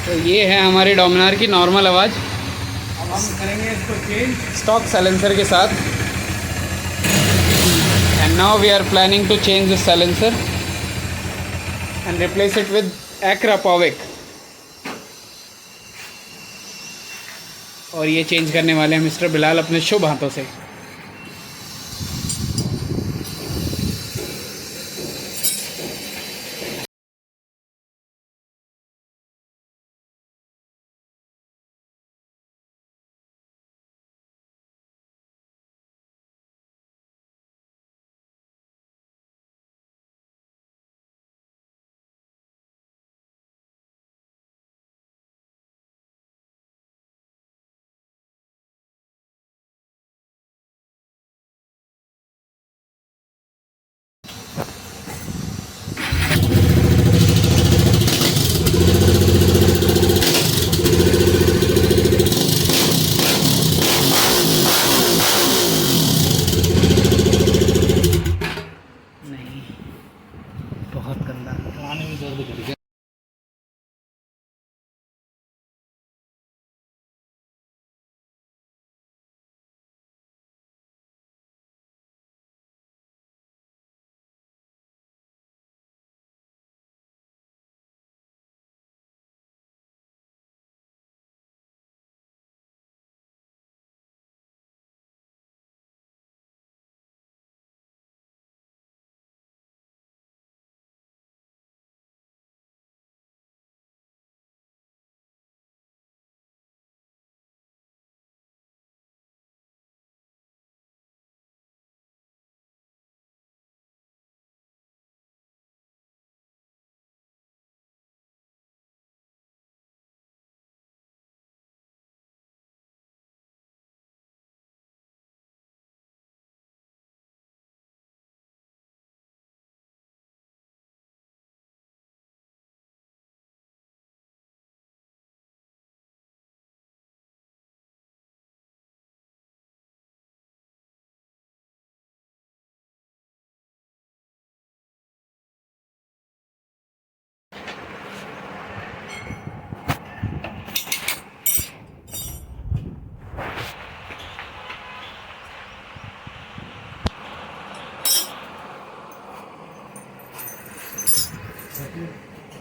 तो ये है हमारी डोमिनार की नॉर्मल आवाज़। अब हम करेंगे इसको चेंज स्टॉक साइलेंसर के साथ। And now we are planning to change this silencer and replace it with Akrapovic. और ये चेंज करने वाले हैं मिस्टर बिलाल अपने शुभ हाथों से। नहीं, बहुत गंदा। खाने में दर्द कर गया।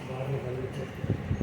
बाहर निकाल